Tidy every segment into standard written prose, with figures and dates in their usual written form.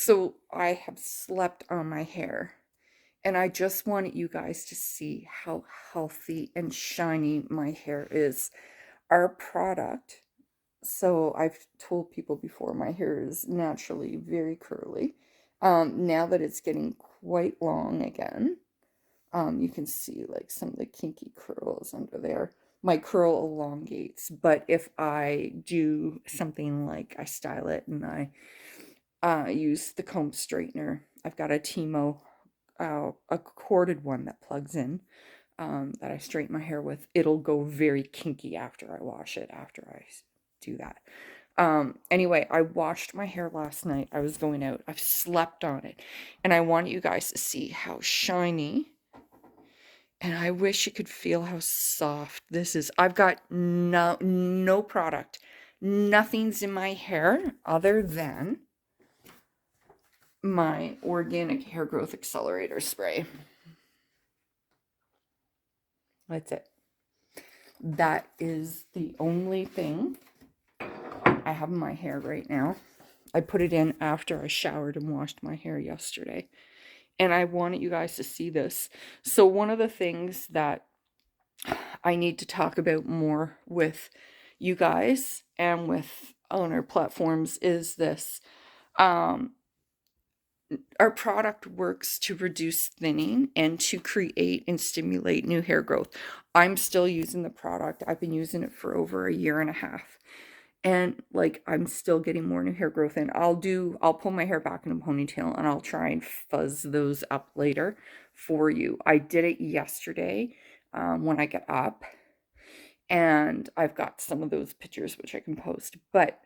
So I have slept on my hair, and I just wanted you guys to see how healthy and shiny my hair is. Our product, so I've told people before, my hair is naturally very curly. Now that it's getting quite long again, you can see like some of the kinky curls under there. My curl elongates, but if I do something like I style it and I use the comb straightener, I've got a Timo, a corded one that plugs in, that I straighten my hair with. It'll go very kinky after I wash it, after I do that. Anyway, I washed my hair last night. I was going out. I've slept on it. And I want you guys to see how shiny. And I wish you could feel how soft this is. I've got no product. Nothing's in my hair other than my organic hair growth accelerator spray. That's it. That is the only thing I have in my hair right now. I put it in after I showered and washed my hair yesterday. And I wanted you guys to see this. So one of the things that I need to talk about more with you guys and with owner platforms is this. Our product works to reduce thinning and to create and stimulate new hair growth. I'm still using the product. I've been using it for over a year and a half. And like, I'm still getting more new hair growth in. I'll pull my hair back in a ponytail and I'll try and fuzz those up later for you. I did it yesterday when I get up, and I've got some of those pictures which I can post. But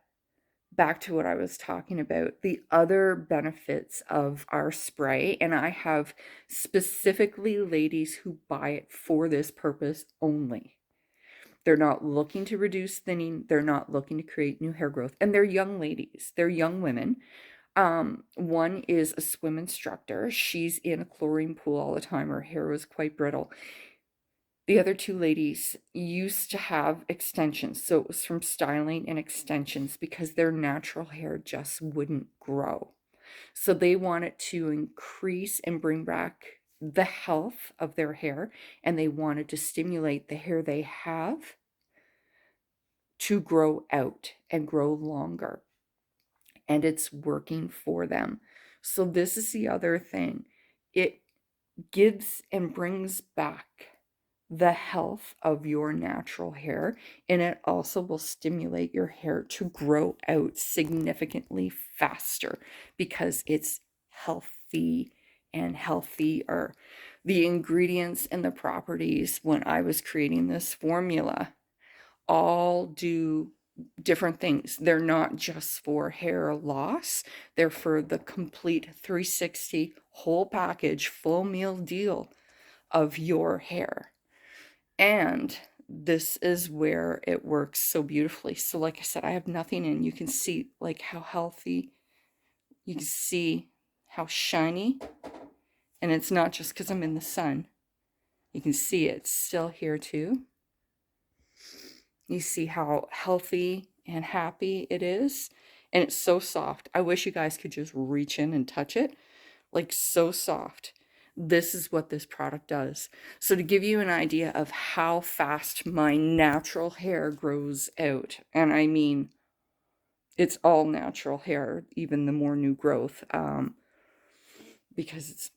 back to what I was talking about, the other benefits of our spray, and I have specifically ladies who buy it for this purpose only. They're not looking to reduce thinning. They're not looking to create new hair growth. And they're young ladies. They're young women. One is a swim instructor. She's in a chlorine pool all the time. Her hair was quite brittle. The other two ladies used to have extensions. So it was from styling and extensions because their natural hair just wouldn't grow. So they wanted to increase and bring back the health of their hair, and they wanted to stimulate the hair they have to grow out and grow longer. And it's working for them. So this is the other thing. It gives and brings back the health of your natural hair, and it also will stimulate your hair to grow out significantly faster because it's healthy and healthier. The ingredients and the properties when I was creating this formula all do different things. They're not just for hair loss, they're for the complete 360 whole package, full meal deal of your hair. And this is where it works so beautifully. So like I said, I have nothing in. You can see like how healthy, you can see how shiny, and it's not just because I'm in the sun. You can see it's still here too. You see how healthy and happy it is, and it's so soft. I wish you guys could just reach in and touch it, like so soft. This is what this product does. So to give you an idea of how fast my natural hair grows out, and I mean, it's all natural hair, even the more new growth, because it's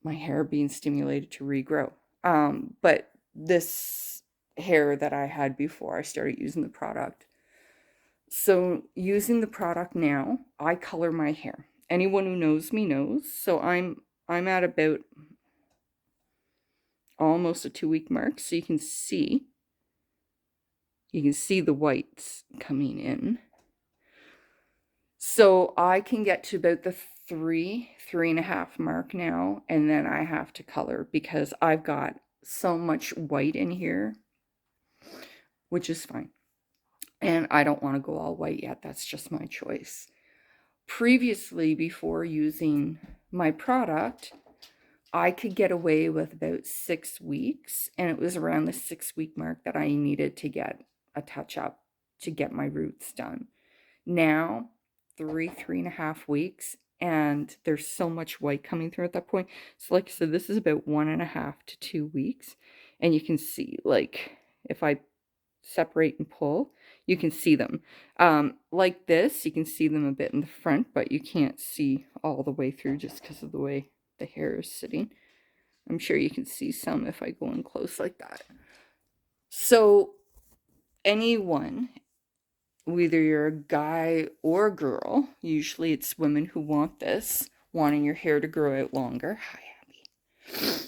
my hair being stimulated to regrow. But this hair that I had before I started using the product. So using the product now, I color my hair. Anyone who knows me knows. So I'm at about almost a 2-week mark. So you can see the whites coming in. So I can get to about the 3.5 mark now, and then I have to color because I've got so much white in here, which is fine. And I don't want to go all white yet. That's just my choice. Previously, before using my product, I could get away with about 6 weeks, and it was around the 6-week mark that I needed to get a touch-up to get my roots done. Now, 3.5 weeks, and there's so much white coming through at that point. So like I said, this is about 1.5 to 2 weeks, and you can see, like, if I separate and pull, you can see them. Like this, you can see them a bit in the front, but you can't see all the way through just because of the way the hair is sitting. I'm sure you can see some if I go in close like that. So anyone, whether you're a guy or a girl, usually it's women who want this, wanting your hair to grow out longer. Hi, Abby.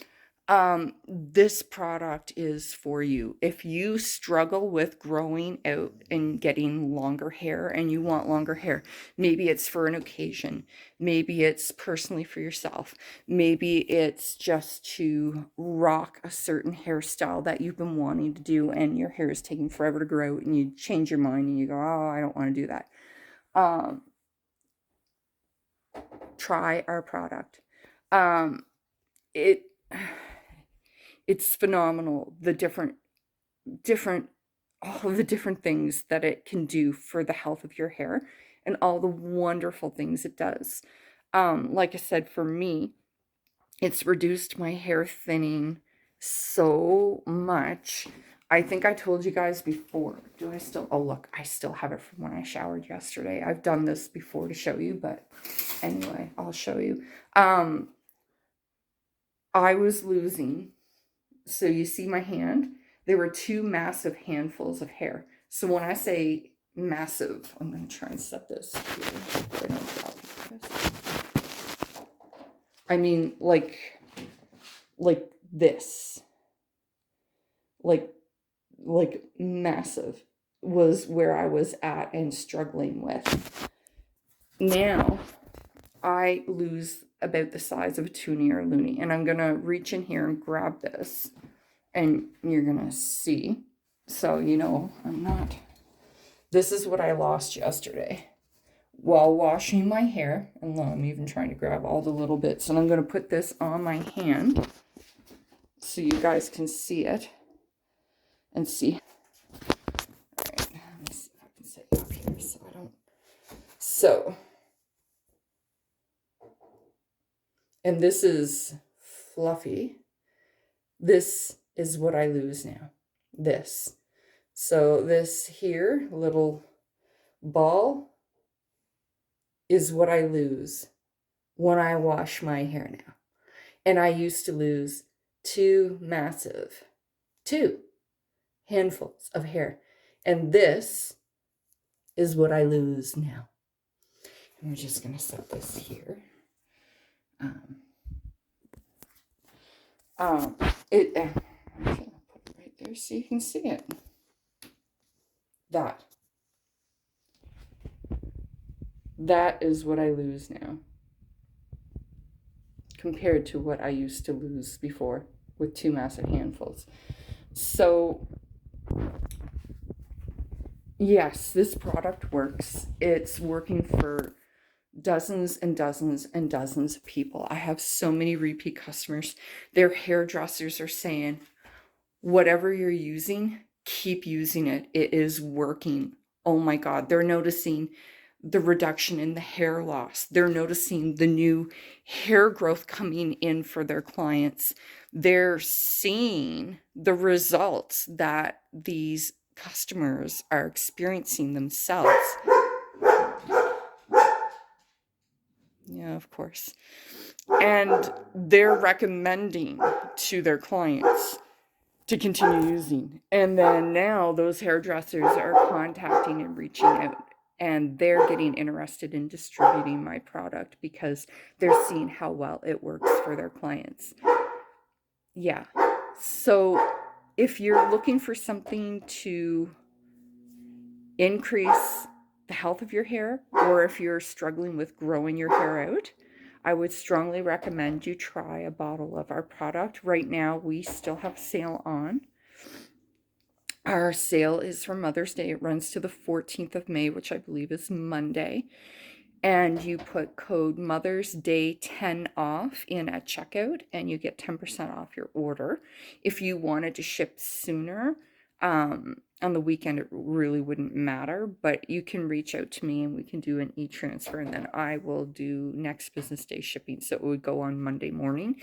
This product is for you. If you struggle with growing out and getting longer hair and you want longer hair, maybe it's for an occasion, maybe it's personally for yourself, maybe it's just to rock a certain hairstyle that you've been wanting to do and your hair is taking forever to grow out and you change your mind and you go, oh, I don't want to do that. Try our product. It's phenomenal, all of the different things that it can do for the health of your hair and all the wonderful things it does. Like I said, for me, it's reduced my hair thinning so much. I think I told you guys before. Do I still? Oh, look, I still have it from when I showered yesterday. I've done this before to show you, but anyway, I'll show you. I was losing. So you see my hand, there were 2 massive handfuls of hair. So when I say massive, I'm going to try and set this here so I don't drop this. I mean, like this, like massive was where I was at and struggling with. Now I lose about the size of a toonie or a loonie, and I'm gonna reach in here and grab this, and you're gonna see. So you know I'm not. This is what I lost yesterday while washing my hair, and look, I'm even trying to grab all the little bits, and I'm gonna put this on my hand so you guys can see it and see. All right, let me see if I can set you up here so I don't. So. And this is fluffy. This is what I lose now. This. So this here, little ball, is what I lose when I wash my hair now. And I used to lose 2 handfuls of hair. And this is what I lose now. And we're just going to set this here. I'm gonna put it right there so you can see it. That is what I lose now compared to what I used to lose before with 2 massive handfuls. So yes, this product works. It's working for dozens and dozens and dozens of people. I have so many repeat customers. Their hairdressers are saying, whatever you're using, keep using it. It is working. Oh my God. They're noticing the reduction in the hair loss. They're noticing the new hair growth coming in for their clients. They're seeing the results that these customers are experiencing themselves. Yeah, of course. And they're recommending to their clients to continue using. And then now those hairdressers are contacting and reaching out, and they're getting interested in distributing my product because they're seeing how well it works for their clients. Yeah. So if you're looking for something to increase the health of your hair, or if you're struggling with growing your hair out, I would strongly recommend you try a bottle of our product. Right now, we still have sale on. Our sale is for Mother's Day. It runs to the 14th of May, which I believe is Monday. And you put code Mother's Day 10 off in at checkout, and you get 10% off your order. If you wanted to ship sooner, On the weekend, it really wouldn't matter, but you can reach out to me and we can do an e-transfer, and then I will do next business day shipping. So it would go on Monday morning.